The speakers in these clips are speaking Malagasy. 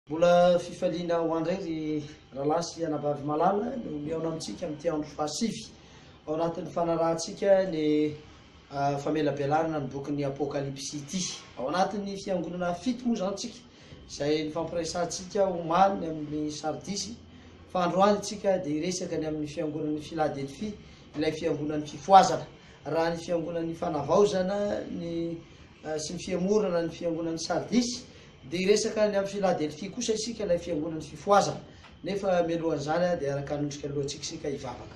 Mbola fifaliana ho andray rahalasy anabavy malala no miaona amintsika amin'ity andro fahasivy ao anatin'ny fanarahantsika ny famelabelarana ny bokin'ny apokalipsy ity. Ao anatin'ny fiangonana fito moa zany tsika izay ny fampiresantsika omaly amin'ny Sardisy fa androany tsika dia iresaka ny amin'ny fiangonan'ny Philadelphie, ilay fiangonan'ny fifoazana. Raha ny fiangonan'ny fanavaozana sy ny fiamorana ny fiangonan'ny Sardisy dia iresaka ny amin'ny Philadelphie kosa isika ilay fiangonan'ny fifoazana. Nefa mialohan'izany dia araka anondrika alohantsika isika hivavaka.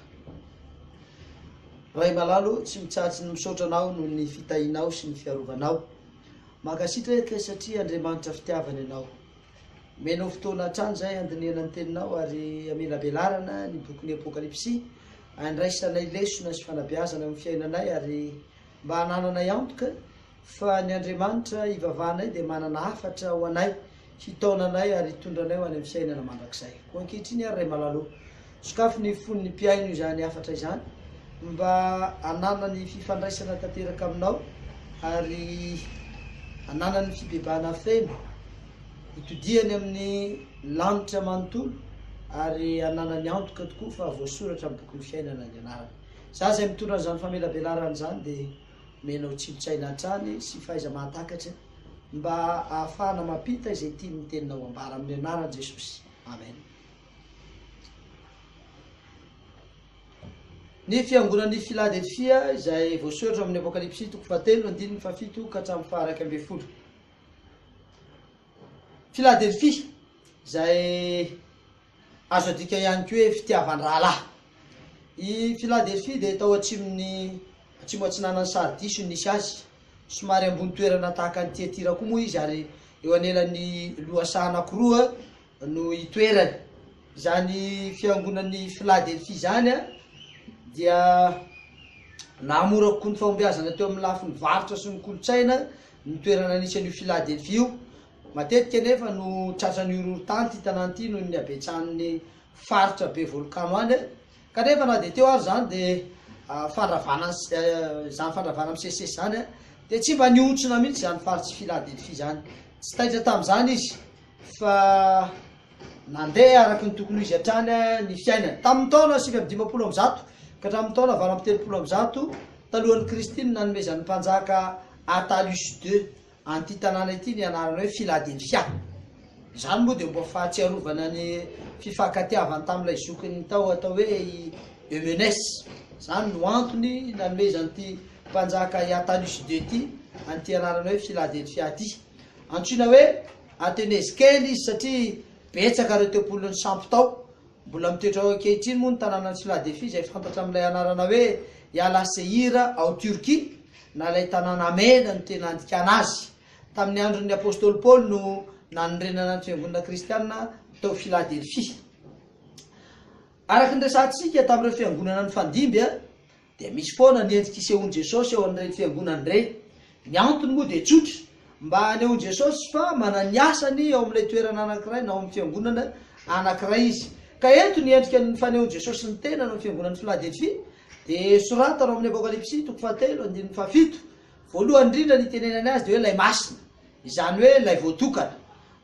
Ray malalo, tsy mitsatsy ny misaotra anao noho ny fitahinao sy ny fiarovanao. Mankasitraka satria Andriamanitra fitiavana ianao. Menao fotoana hatrany izay andinihana ny teninao ary amelabelarana ny bokin'ny apokalipsy andraisanay lesona sy fanabeazana amin'ny fiainanay ary mba hanananay antoka fa ny Andriamanitra ivavahanay dia manana hafatra ho anay, hitaonanay ary hitondranay ho any amin'ny fiainana mandrakizay. Koa ankehitriny ary ray malalo, sokafo ny fon'ny mpiaino izany hafatra izany mba hanana ny fifandraisana tanteraka aminao ary hanana ny fibebahana feno, hitodiany amin'ny lanitra manontolo ary hanana ny antoka tokoa fa voasoratra amin'ny bokin'ny fiainana ny anarana. Za izay mitondra an'izany famelabelarana izany dia menao tsilotraina hatrany sy fahaiza mahatakatra mba ahafahana mampita izay tiany teninao ambara amin'ny anaran'i Jesosy. Amen. Ny fiangonan'ny Philadelphia izay voasoratra amin'ny apokalipsy 3:7 ka hatramin'ny 9. Philadelphia izay azo adika ihany koa hoe fitiavan-drahalahy. I Philadelphia dia tao atsimo atsinanan'ny Sardisy nisy azy, somary ambony toerana tahaka ny Tiatira koa moa izy ary eo anelan'ny lohasaha anankiroa no itoerany. Izany fiangonan'ny Philadelphia zany dia nahamora kokoa ny fahombiazana teo amin'ny lafin'ny varotra sy ny kolotsaina ny toerana anisan'io Philadelphia io. Matetika nefa no tratran'ny horohorotanty tanàn'ity noho ny abetsahan'ny faritra be volkano any, kanefa na dia teo ary zany dia fandravana misesisesy zany dia tsy mba niontsona mihitsy zany faritsy Philadelphia zany. Tsy taitra tamin'izany izy fa nandeha araka ny tokony izy hatrany ny fiainany. Tamin'ny taona 750 ka hatramin'ny taona 830 talohan'ny Kristiny nanomezan'ny mpanjaka Attalus II an'ity tanàna ity ny anarana hoe Philadelphia. Izany moa dia mba fahatsiarovana ny fifankatiavany tamin'ilay zokiny tao atao hoe Eumenes. Izany no antony nanomezan'ity mpanjaka Attalus II ity an'ity anarana hoe Philadelphia ity. Antsoina hoe Athénès kely izy satria betsaka ireo teopolony sampy tao. Mbola mitoetra ao ankehitriny moa ny tanànan'ny Philadelphia izay fantatra amin'ilay anarana hoe Iala Seira ao Turquie, na ilay tanàna mena no tena andikana azy. Tamin'ny andron'ny apôstôly Paul no nanondrenana ny fiangonana kristianina tao Philadelphia. Araka ny resantsika tamin'ireo fiangonana ny fandimby dia misy foana ny endrika isehoan'i Jesosy eo amin'ireny fiangonana ireny. Ny antony moa dia tsotra, mba hanehoan'i Jesosy fa manana ny asany ao amin'ilay toerana anankiray na ao amin'ny fiangonana anankiray izy. Ka eto ny endrika ny fanehoan'i Jesosy ny tena ao amin'ny fiangonan'ny Philadelphia dia soratana ao amin'ny apokalipsy 3:7. Voalohany indrindra ny tenenany azy dia hoe ilay masina, izany hoe ilay voatokana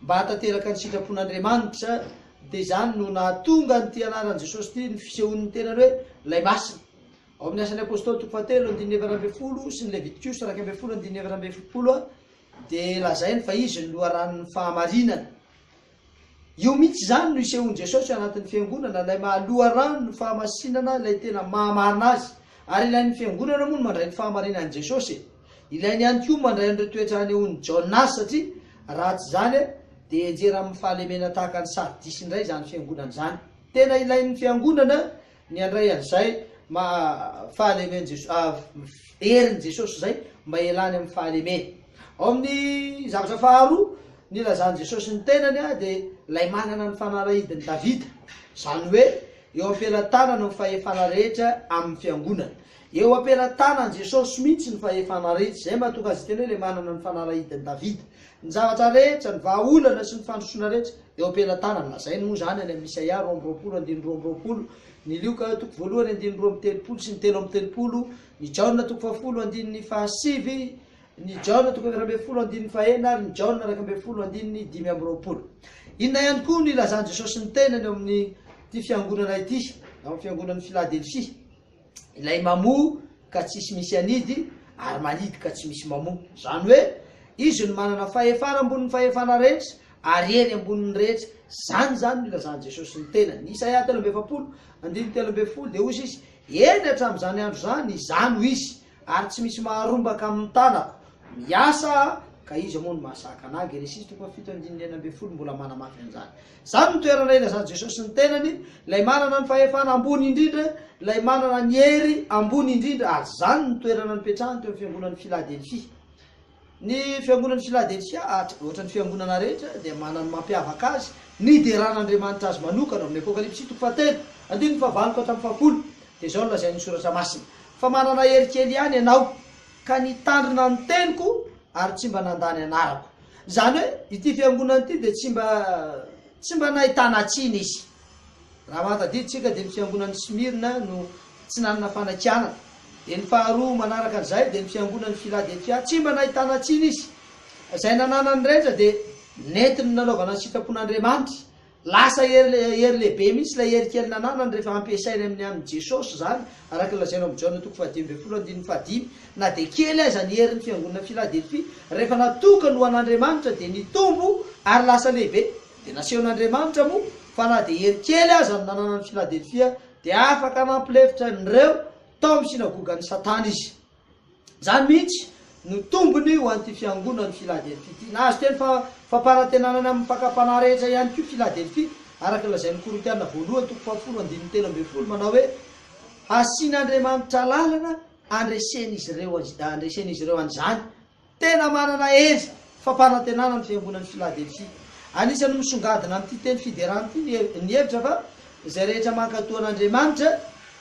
mba hatanteraka ny sitrapon'Andriamanitra. Dia izany no nahatonga nyity anaran'i Jesosy ity ny fisehoan'ny tenany hoe ilay masina. Ao amin'ny asan'ny apôstôly 3:9 sy ny Levitikos 2:9 dia lazainy fa izy ny loharanon'ny fahamarinana. Io mihitsy zany no isehoan'i Jesosy anatin'ny fiangonana, ilay mahaloharano ny fahamasinana, ilay tena mahamarina azy. Ary ilain'ny fiangonana moa no mandray ny fahamarinan'i Jesosy. Ilainy ihany koa mandray an'ireo toetra hanehoan'ny Jaona azy satria raha tsy zany dia enjera amin'ny fahalemena tahaka ny Sardisy indray zany fiangonana zany. Tena ilain'ny fiangonana ny andray an'izay herin'i Jesosy zay mba ialany amin'ny fahalemena. Ao amin'ny zavatra faharoa ny lazan'i Jesosy ny tenany dia ilay manana ny fanalahidin'i Davida, izany hoe eo ampelantanana ny fahefana rehetra amin'ny fiangonana. Eo ampelantanan'i Jesosy mihitsy ny fahefana rehetra, izay mahatonga azy tena hoe ilay manana ny fanalahidin'i Davida. Ny zavatra rehetra, ny vahaolana sy ny fandrosoana rehetra eo ampelantanana. Lazainy moa zany any amin'ny Isaia 2:20 ny Lioka 1:2-3 sy ny 3:30, ny Jaona 10:7, ny Jaona 2:1 ary ny Jaona 2:5. inona ihany koa ny ilazany Jesosy ny tenany eo amin'ny ty fiangonana ity amin'ny fiangonan'ny Philadelphie ilay mamoa ka tsisy misy anidy ary manidy ka tsy misy mamoa zany hoe izy no manana fahefana ambonin'ny fahefana rehetra ary eny ambonin'ny rehetra zany no ilazany Jesosy ny tenany Isaia 3:1-10 dia hozy izy eny hatramin'izany andro zany ho izy ary tsy misy maharombaka amin'ny tanako miasa ka izy moa no mahasaka anahy Genesis 7:7 mbola manamafy an'izany zany ny toerana ilazany Jesosy ny tenany lay manana ny fahefana ambony indrindra lay manana ny hery ambony indrindra ary zany ny toerana nipetrahany teo amin'ny fiangonan'ny Philadelphie ny fiangonan'ny Philadelphia ohatran'ny fiangonana rehetra dia manana mampiavaka azy nideran'Andriamanitra azy manokana amin'ny Apokalipsy 7:7-9 dia zao no lazain'ny soratra masina fa manana hery kely ihany ianao ka nitandrina ny teniko ary tsy mba nandany anarako zany hoe ity fiangonana ity dia tsy mba nahitana tsiny izy raha mahatadiditsika dia ny fiangonan'ny Smirna no tsy nanana fanakianana dia ny faharoa manaraka an'izay dia ny fiangonan'ny Philadelphia tsy mba nahitana tsiny izy izay nananany rehetra dia nentiny nanaovana ny sitrapon'Andriamanitra lasa hery lehibe mihitsy ilay hery kely nananany rehefa ampiasainy amin'ny Jesosy zany araka lazaina amin'ny Jaona 5:15 na dia kely aza ny herin'ny fiangonana Philadelphie rehefa natokany ho an'Andriamanitra dia nitombo ary lasa lehibe dia nasehon'Andriamanitra moa fa na dia hery kely aza ny nananany Philadelphia dia afaka nampilefitra nireo tao amin'ny sinagogan'ny Satana izy zany mihitsy no tombony ho an'ity fiangonan'ny Philadelphie ity na azo teny fampanantenanany amin'ny fakapanahy rehetra ihany koa Philadelphie araka lazain'ny Korintiana 1:7 manao hoe asian'Andriamanitra lalana andresen'izy ireo an'izany tena manana hery fampanantenana ny fiangonan'ny Philadelphie anisan'ny misongadina amin'ity teny fiderana ity ny hevitra fa izay rehetra mankatoa an'Andriamanitra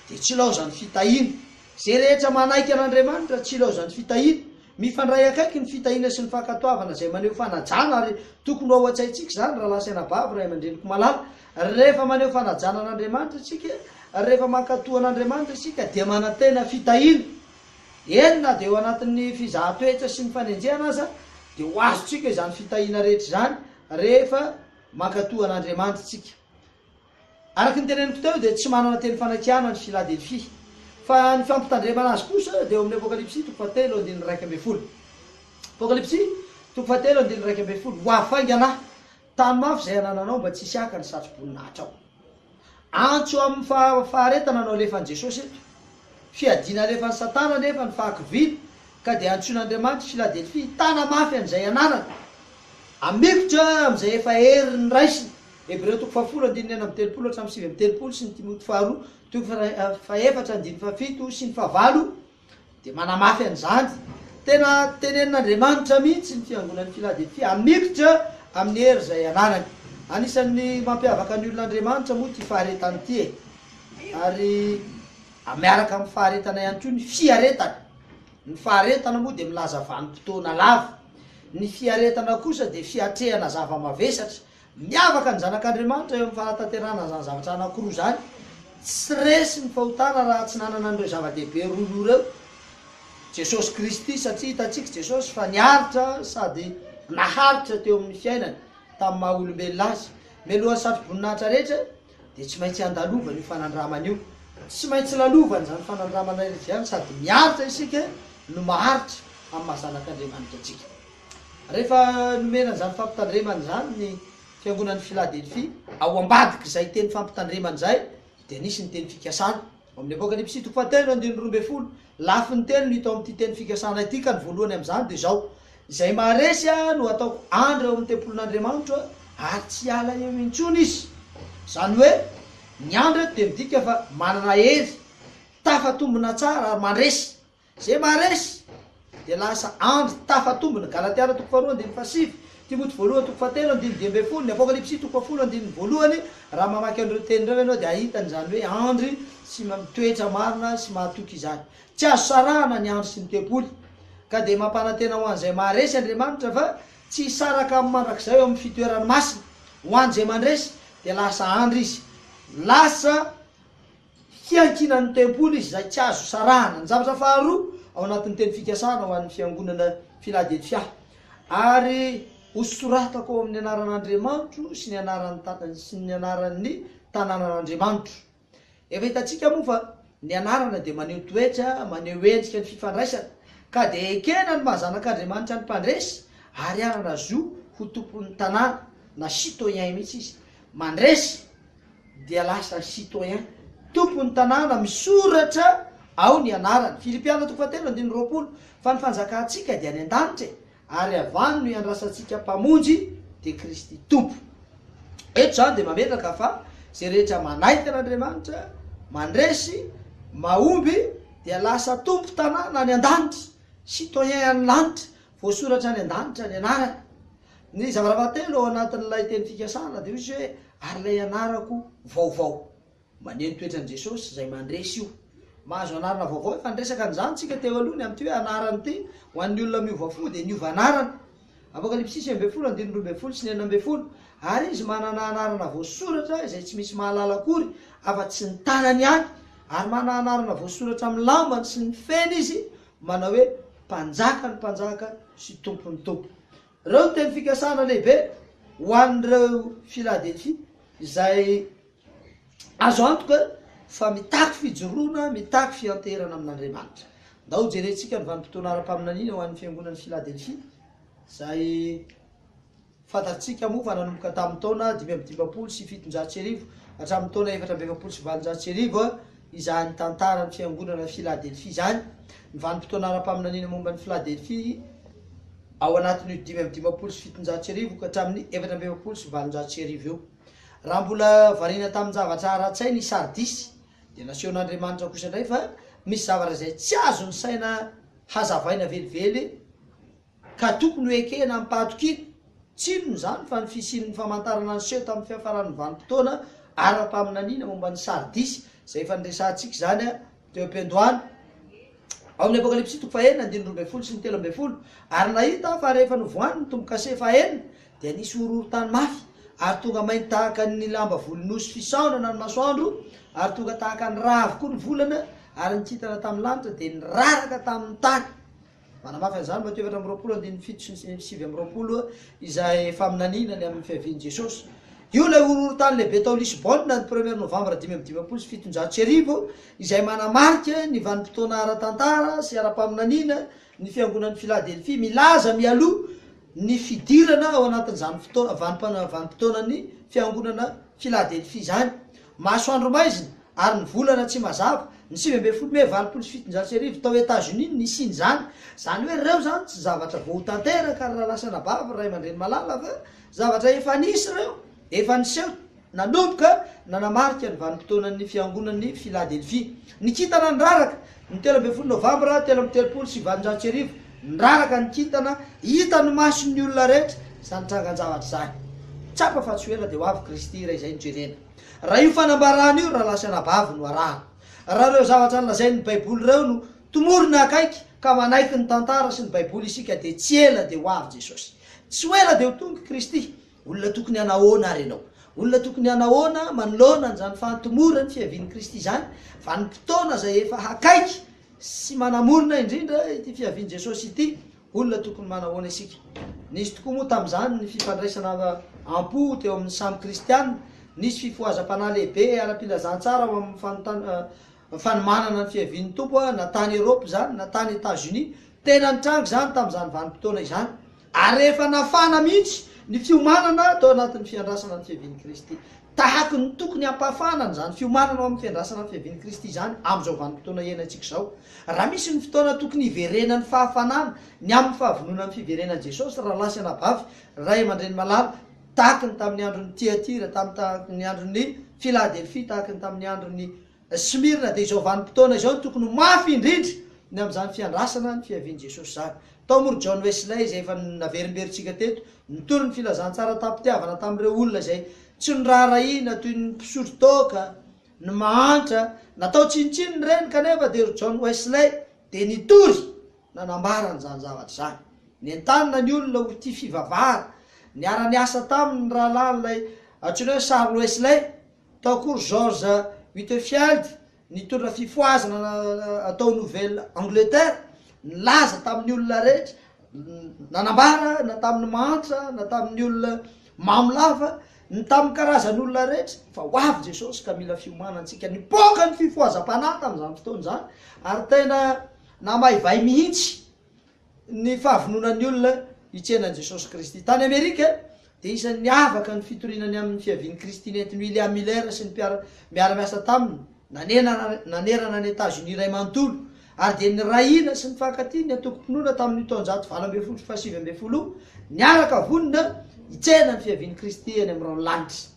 dia tsy laozany fitahiana izay rehetra manaiky an'Andriamanitra tsy laozany fitahiana mifandray akaiky ny fitahiana sy ny fankatoavana izay maneho fanajana ary tokony ho ao an-tsaintsika zany raha lasaina bavy raha aman-dreniko malala rehefa maneho fanajana an'Andriamanitra isika rehefa mankatoa an'Andriamanitra isika dia manantena fitahiana eny na dia eo anatin'ny fizahan-toetra sy ny fanenjehana aza dia ho azotsika izany fitahiana rehetra zany rehefa mankatoa an'Andriamanitra isika araka ny teneniko teo dia tsy manana teny fanakiana ny Philadelphie fa ny fampitandremana azy kosa dia eo amin'ny Apokalipsy 7:1 Apokalipsy 7:1 ho afainga anahy tany mafy izay anananao mba tsisy aka ny satro-boninahitra ao antso amin'ny faharetana anao alefan'i Jesosy eto fiadiana alefan'ny Satana nefa ny fahakiviana ka dia antsoin'Andriamanitra Philadelphie tana mafy an'izay ananana amikotra amin'izay efa hery ny raisiny Hebreo 10:9-30 sy ny Timoty 2:4-7 sy ny 9 dia manamafy an'izany tena tenenin'Andriamanitra mihitsy ny fiangonan'ny Philadelphie amikotra amin'ny hery izay ananany anisan'ny mampiavaka ny olon'Andriamanitra moa ty faharetany ity ary miaraka amin'ny faharetana ihany koa ny fiaretana ny faharetana moa dia milaza vanim-potoana lava ny fiaretana kosa dia fiatrehana zava-mavesatra miavaka ny zanak'Andriamanitra eo amin'ny fanatanterana zany zavatra anankiroa zany tsy resy ny fahotana raha tsy nanana an'ireo zava-dehibe roa ireo Jesosy Kristy satria hitatsika Jesosy fa niaritra sady naharitra teo amin'ny fiainany tamin'ny maha olombelona azy mialohan'ny satro-boninahitra rehetra dia tsy maintsy andalovany io fanandramana io tsy maintsy lalovany zany fanandramana rehetra zany sady miaritra isika no maharitra amin'ny mahazanak'Andriamanitra atsika rehefa nomenany zany fampitandremana zany ny fiangonan'ny Philadelphie ao ambadika izay teny fampitandremana izay dia nisy ny teny fikasana amin'ny Apokalipsy 7:12 lafy ny teny no hita ao amin'ity teny fikasana ity ka ny voalohany amin'izany dia zao izay maharesy no ataoko andro eo amin'ny tempolin'Andriamanitra ary tsy ala eo intsony izy zany hoe ny andro eto dia midika fa manana hery tafatombona tsara ary mandresy zay maharesy dia lasa andro tafatombona Galatiana 2:2-7 Timoty 2:7-10 ny Apokalipsy 10:1 raha mamaky an'ireo teny ireo ianao dia ahitany zany hoe andry sy mitoetra marina sy mahatoky izany tsy azo sarahana ny andro sy ny tempoly ka dia mampanantena ho an'izay maharesy Andriamanitra fa tsy saraka amin'ny mandrakizay eo amin'ny fitoerany masina ho an'izay mandresy dia lasa andro izy lasa fiankinan'ny tempoly izy zay tsy azo sarahana ny zavatra faharoa ao anatin'ny teny fikasana ho an'ny fiangonana Philadelphia ary hosoratako ao amin'ny anaran'Andriamanitro sy ny anaran'ny tanànan'Andriamanitro. Efa hitantsika moa fa ny anarana dia maneho toetra, maneho endrika ny fifandraisana, ka dia ekena ny mahazanak'Andriamanitra ny mpandresy ary anana zo ho tompon'ny tanàna na citoyen mihitsy izy. Mandresy dia lasa citoyen, tompon'ny tanàna, misoratra ao ny anarany. Filipiana 4:20 fa ny fanjakantsika dia any an-danitra ary avany no iandrasantsika mpamonjy dia Kristy tompo. Eto zany dia mametraka fa zay rehetra manaiky an'Andriamanitra, mandresy, mahomby dia lasa tompo tanàna any an-danitra, citoyen any lanitra, voasoratra any an-danitra ny anarany. Ny zavaravatelo ao anatin'ilay teny fikasana dia ozy hoe ary ilay anarako vaovao. Maneno toetran'i Jesosy zay mandresy io. Mahazo anarana vaovao efa nresaka an'izany tsika teo aloha ny amin'ity hoe anarany ity ho an'ny olona miova fo dia niova anarana. Apokalipsy 6:12 sy 9. Ary izy manana anarana voasoratra izay tsy misy mahalala akory afa-tsy ny tanany any, ary manana anarana voasoratra amin'ny lambany sy ny feny izy, manao hoe mpanjaka ny mpanjaka sy tompony tompo. Reo teny fikasana lehibe ho an'ireo Filadelfia izay azo antoka fa mitaky fijoroana, mitaky fianterana amin'Andriamanitra. Ndao jerentsika ny vanim-potoana ara-paminaniana ho an'ny fiangonan'ny Filadelfia izay fantatsika moa fa nanomboka tamin'ny taona 550 sy 700 hatramin'ny taona 420 sy 700 izany tantaran'ny fiangonana Filadelfia izany. Ny vanim-potoana ara-paminaniana momba ny Filadelfia ao anatin'ny 550 sy 700 ka hatramin'ny 420 sy 700 eo. Raha mbola variana tamin'ny zavatra ara-tsaina ny Sardis dia nasehoan'Andriamanitra kosa indray fa misy zavatra izay tsy azo ny saina hazavaina velively ka tokony ho ekena amin'ny patokiny. Tsinony zany fa ny fisian'ny famantarana ny seho tamin'ny fiafaran'ny vanim-potoana ara-paminaniana momba ny Sardis izay efa niresantsika zany teo am-piandohany ao amin'ny Apokalipsy 4:9 sy 13. Ary nahita fa rehefa novoany ny tombo-kase fahenina dia nisy horohorontany mafy ary tonga mainty tahaka ny lamba volonosy fisaonana ny masoandro, ary tonga tahaka ny raha avokoa ny volana, ary nikitana tamin'ny lanitra dia niraraka tamin'ny tany. Manamafy an'izany Matteo 4:7 izay faminaninany amin'ny fiavian'i Jesosy. Io ilay horohorontany lehibe tao Lisbonne ny 1er novambra 550 sy 700 izay manamarika ny vanim-potoana ara-tantara sy ara-paminaniana ny fiangonan'ny Filadelfia, milaza mialoha ny fidirana ao anatin'izany vanim-potoanany fiangonana Filadelfia izany. Masoandro maizina ary ny volana tsy mazava, ny 527 tao Etats-Unis ny siny zany. Zany hoe reo zany tsy zavatra vao tanteraka ary raha lasa nabava ray aman-dreny malala fa zavatra efa nisy reo, efa niseho nanomboka nanamarika ny vanim-potoanan'ny fiangonan'ny Filadelfia. Ny kintana niraraka ny 13 novambra 1330 sy 700 niraraka ny kintana, hita ny mason'ny olona rehetra zany trangan-javatra zany. Tsapa fa tsy hoela dia ho avy Kristy iray izay nijerena. Raha io fanambarana io raha lasa nabavy no arahana. Raha reo zavatra nolazain'ny Baiboly reo no tomorina akaiky ka manaiky ny tantara sy ny Baiboly isika dia tsy ela dia ho avy Jesosy. Tsy ho ela dia ho tonga Kristy. Olona tokony hanahoana ary ianao, olona tokony hanahoana manoloana an'izany fantomorany fiavian'i Kristy izany, vanim-potoana izay efa hakaiky sy manamorona indrindra ity fiavian'i Jesosy ity, olona tokony manahoana isika. Nisy tokoa moa tamin'izany ny fifandraisana ampo teo amin'ny samy kristianina, nisy fifohazam-panahy lehibe ara-pilazantsara ao amin'ny fanomanana ny fiavian'ny tompo na tany Eropa zany na tany Etats-Unis, tena nitrango zany tamin'izany vanim-potoana izany. Ary rehefa nafana mihitsy ny fiomanana tao anatin'ny fiandrasana ny fiavian'i Kristy, tahaky ny tokony hampafanana zany fiomanana ao amin'ny fiandrasana ny fiavian'i Kristy zany amin'izao vanim-potoana iainantsika izao. Raha misy ny fotoana tokony hiverenan'ny fahafanana ny amin'ny fahavononan'ny fiverenan'i Jesosy raha lasa nabavy ray aman-dreny malala, tahaky ny tamin'ny andron'ny Tiatira, tahaky ny andron'ny Filadelfia, tahaky ny tamin'ny andron'ny Smirna, dia izao vanim-potoana izao tokony mafy indrindra ny amin'izany fiandrasana ny fiavian'i Jesosy zany. Tao moa John Wesley izay efa naverimberitsika teto, nitoro ny filazantsara tam-pitiavana tamin'ireo olona izay tsy niraharahiana toy ny mpisotro toaka, ny mahantra, natao tsinitsininy reny kanefa dia John Wesley dia nitory nanambara an'izany zavatra zany. Nentanina ny olona ho tia fivavahana, niara niasa taminy rahalan'ilay antsoina hoe Charles Wesley, tao kory George Whitefield, nitondra fifoazana atao Nouvelle Angleterre, nilaza tamin'ny olona rehetra nanambara na tamin'ny mantra na tamin'ny olona mamolafa ny tamin'ny karazan'olona rehetra fa ho avy Jesosy ka mila fiomanantsika nipoka ny fifoazam-panahy tamin'izany fotoana zany ary tena namaivay mihitsy ny fahavononan'ny olona hitsenan Jesosy Kristy tany Amerika dia isan'ny niavaka ny fitorinany amin'ny fiavian'ny Kristy nentin'ny William Miller sy ny miara-miasa taminy nanerana ny États-Unis ray manontolo ary dia nyrahina sy ny fankatiny atokom-pinoana tamin'ny taonjato 20 fa 7 niaraka vonona hitsena ny fiavian'ny Kristy eny amin'ny ranolanitra.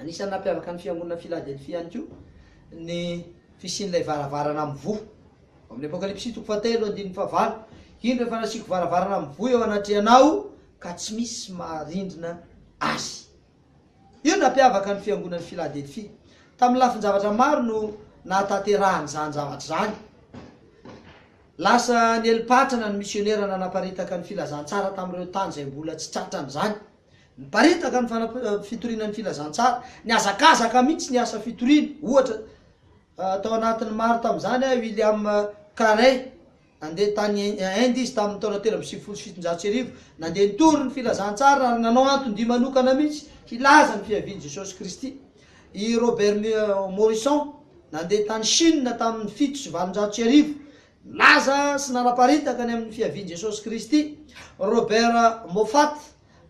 Anisan'ny nampiavaka ny fiangonana Philadelphia ihany koa ny fisian'ilay varavarana amin'ny voa amin'ny Apokalipsy 3:7-9 iny rehefa nasiko varavarana amin'ny voa eo anatrehanao ka tsy misy marindrina azy. Io nampiavaka ny fiangonana Philadelphia. Tamin'ny lafin-javatra maro no nahatanterahany zany zavatra zany. Lasa nielipatrana ny misionera nanaparitaka ny filazantsara tamin'ireo tany izay mbola tsy tratrany zany. Niparitaka ny fitorinan'ny filazantsara, niazakazaka mihitsy ny asa fitorina. Ohatra tao anatin'ny maro tamin'izany William Carey nandeha tany Inde izy tamin'ny taona 1770 nandeha nitory ny filazantsara ary nanao antony manokana mihitsy hilaza ny fiavian'i Jesosy Kristy. I Robert Morrison nandeha tany Chine tamin'ny 790 laza sy nanaparitaka ny amin'ny fiavian'i Jesosy Kristy. Robert Moffat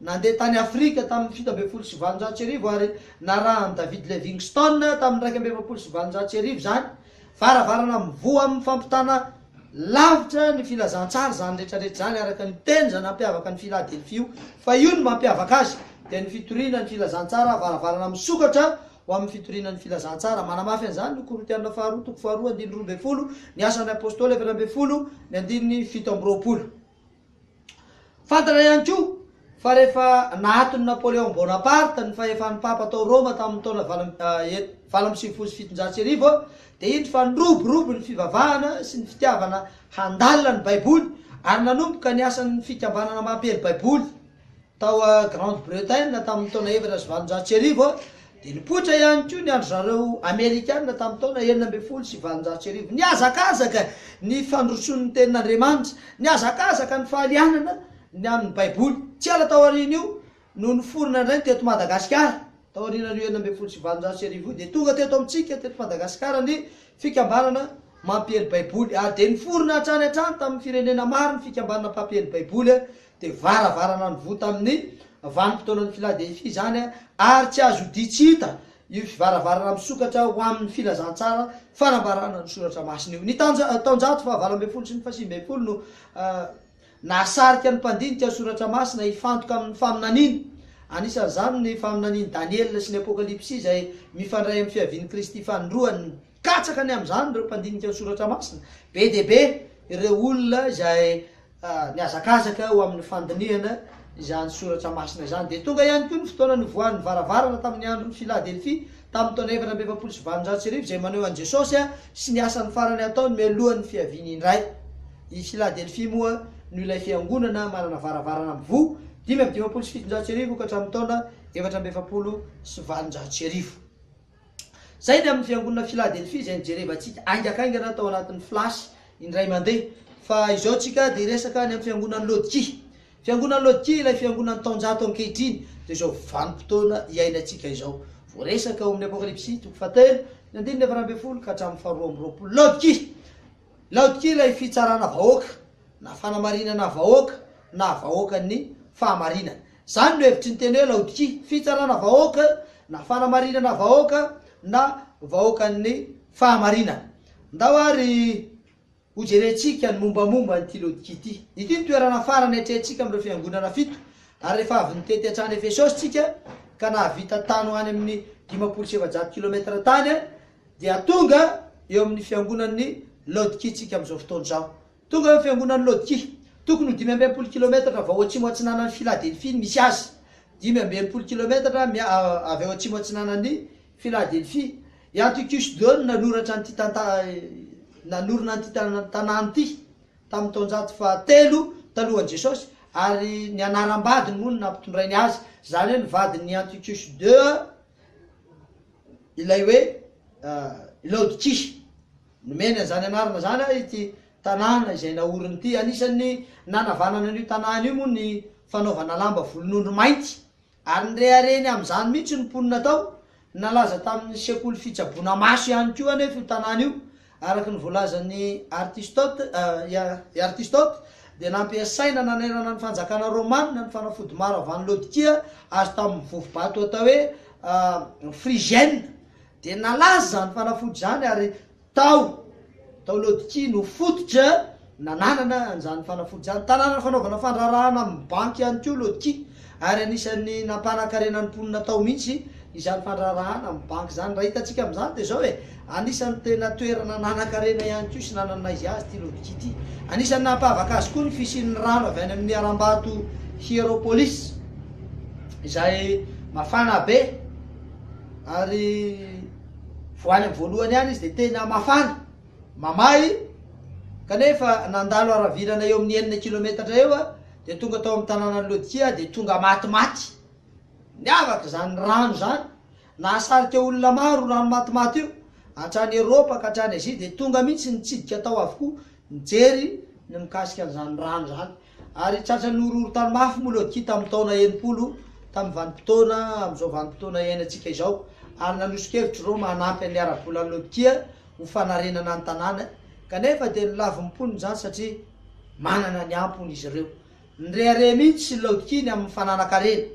nandeha tany Afrika tamin'ny 770 ary narahany David Livingstone tamin'ny 770 zany. Varavarana mivoa amin'ny fampitana lavitra ny filazantsara zany rehetrarehetra zany araka ny teny zany mampiavaka ny Philadelphia fa io ny mampiavaka azy dia ny fitorina ny filazantsara varavarana misokatra ho amin'ny fitorina ny filazantsara. Manamafy an'izany ny Korintianina 2:2-2 ny asan'ny apôstôly 2:20 ny 7:20. Fantana ihany koa fa rehefa nahatony Napoléon Bonaparte ny fahefan'ny papa tao Roma tamin'ny taona 770 dia iny fa niroborobo ny fivavahana sy ny fitiavana handalina ny baiboly ary nanomboka ny asan'ny fikambanana mampely baiboly tao Grande-Bretagne tamin'ny taona 790 dia nipoitra ihany koa ny andro zareo Amerikanina tamin'ny taona 970 niazakazaka ny fandrotson'ny tenin'Andriamanitra, niazakazaka ny fahalianana ny amin'ny baiboly. Tsy ala tao aoriana io no niforona indray teto Madagasikara tao aorianan'io 970 dia tonga teto amintsika teto Madagasikara ny fikambanana mampely baiboly ary dia niforona hatrany hatrany tamin'ny firenena maro ny fikambanana mampely baiboly dia varavarana ny voa tamin'ny vanim-potoanan'ny Philadelphia zany ary tsy azo dia tsy hita io varavarana misokatra ho amin'ny filazantsara fanambarana ny soratra masina io. Ny taonjato fa 9 sy ny 5 no nahasarika ny mpandinika ny soratra masina hifantoka amin'ny faminaniana. Anisan'izany ny faminanian'i Daniel sy ny Apokalipsy izay mifandray amin'ny fiavian'i Kristy fanondroany katsaka ny amin'izany ireo mpandinika ny soratra masina. Be dia be ireo olona izay niazakazaka ho amin'ny fandinihana izany soratra masina izany. Dia tonga ihany koa ny fotoana nivoahan'ny varavarana tamin'ny andron'ny Philadelphia tamin'ny taona 770 izay maneho an'i Jesosy sy ny asany farany ataony mialohan'ny fiaviany indray. I Philadelphia moa no ilay fiangonana manana varavarana mivoa 577 ka hatramin'ny taona 770. Zay ny amin'ny fiangonana Philadelphia izay nijerevantsika aingakaingana tao anatin'ny flasy indray mandeha. Fa izao tsika dia resaka ny amin'ny fiangonan'ny Laodikia. Fiangonan'ny Laodikia ilay fiangonan'ny taonjato ankehitriny dia izao vanim-potoana iainantsika izao. Voaresaka ao amin'ny Apokalipsy 3:9-20 ka hatramin'ny 2:20. Laodikia ilay fitsarana vahoaka na fanamarinana vahoaka na vahoakan'ny fahamarinana. Zany no hevitry ny teny hoe Laodikia, fitsarana vahoaka na fanamarinana vahoaka na vahoakan'ny fahamarinana. Ndao ary hojerentsika ny mombamomba nyity Laodikia ity. Ity ny toerana farany atrehantsika amin'ireo fiangonana 7 ary rehefa avy nitety hatrany Efesosy tsika ka nahavita tany ho any amin'ny 5700 km tany dia tonga eo amin'ny fiangonan'ny Laodikia tsika amin'izao fotoana izao. Tonga eo fiangonan'ny Laodikia tokony ho 520 km raha vao atsimo atsinanan'ny Philadelphia misy azy. 520 km avy eo atsimo atsinanan'ny Philadelphia. I Antiochus II nanoratra an'ity nanorina an'ity tanàna ity tamin'ny taonjato fahatelo talohan'i Jesosy ary ny anaram-badiny moa no nampitondrainy azy. Zany hoe ny vadin'ny Antiochus II ilay hoe Laodikia nomeny an'izany anarana zany ity tanàna izay naoriny ty. Anisan'ny nanavanana an'io tanàna io moa ny fanaovana lamba volon'ondro mainty, ary nyreny am'izany mihitsy ny mponina tao. Nalaza tamin'ny sekoly fitsaboana maso ihany koa anefa io tanàna io, araky ny voalazan'ny Aristote dia nampiasaina nanerana ny fanjakana romanina ny fanafody maro avy any Laodikia azo tamin'ny vovobato atao hoe Phrygienne, dia nalaza zany fanafody zany ary tao Laodikia no fototra nananana an'izany fanafody zany. Tanàna fanaovana fandrarahana amin'ny banky ihany koa Laodikia, ary anisan'ny nampanakarena ny mponina tao mihitsy izany fandrarahana amin'ny banky zany. Raha hitantsika amin'izany dia zao hoe anisan'ny tena toerana nanan-karena ihany koa sy nanana izy azy ty Laodikia ty. Anisan'ny nampavaka azy koa ny fisian'ny rano avy any amin'ny aram-bato Hierapolis izay mafana be, ary voany amin'ny voalohany ihany izy dia tena mafana mamay, kanefa nandalo aravirana eo amin'ny 9 kilometatra eo dia tonga tao amin'ny tanàna Laodikia dia tonga matimaty. Niavaka zany rano zany, nahasarika olona maro rano matimaty io, hatrany Eropa ka hatrany Azia, dia tonga mihitsy nitsidika tao avokoa nijery ny mikasika an'izany rano zany. Ary tratra nororo tany mafy moa Laodikia tamin'ny taona 90 tamin'ny vanim-potoana amin'izao vanim-potoana iainantsika izao, ary nanosokevitry reo manampy ny ara-bolan'ny Laodikia ho fanarenana ny tanàna, kanefa dia nilavy mponina zany satria manana ny ampony izy ireo. Nirehare mihitsy Laodikia ny amin'ny fananakarena,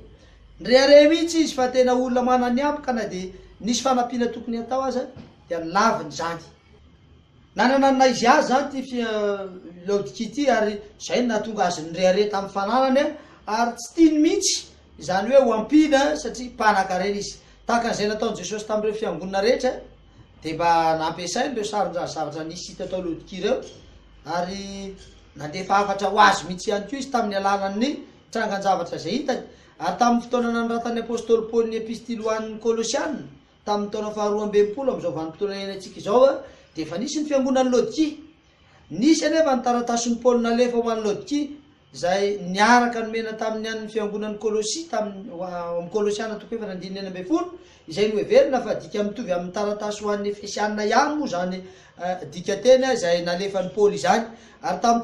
nirehare mihitsy izy fa tena olona manana ny ampy, ka na dia nisy fanampiana tokony atao aza dia nilaviny zany. Nanana naizy azy zany ty Laodikia ty, ary zay nahatonga azy nirehare tamin'ny fananany, ary tsy tiany mihitsy izany hoe ho ampina satria mpanakarena izy. Tahaka an'izay nataon'i Jesosy tamin'ireo fiangonana rehetra dia mba nampiasainy ireo saron-zavatra nisy hita tao Laodikia ireo, ary nandefa hafatra ho azy mihitsy ihany koa izy tamin'ny alalan'ny trangan-javatra izay hitany. Ary tamin'ny fotoana nanoratan'ny apôstôly Paoly ny epistily ho an'ny Kolosianina tamin'ny taona faharoa amby epolo amin'izao vanim-potoana iainantsika izao dia efa nisy ny fiangonan'ny Laodikia. Nisy anefa ny taratasin'ny Paoly nalefa ho an'ny Laodikia izay niaraka nomena tamin'ny an'ny fiangonan'ny Kolosia amin'ny Kolosiana toko efa 9:9 izay no heverina fa dika mitovy amin'ny taratasy ho an'ny Efesianina ihany moa zany dika teny izay nalefan'ny Paoly izany. Ary tamin'ny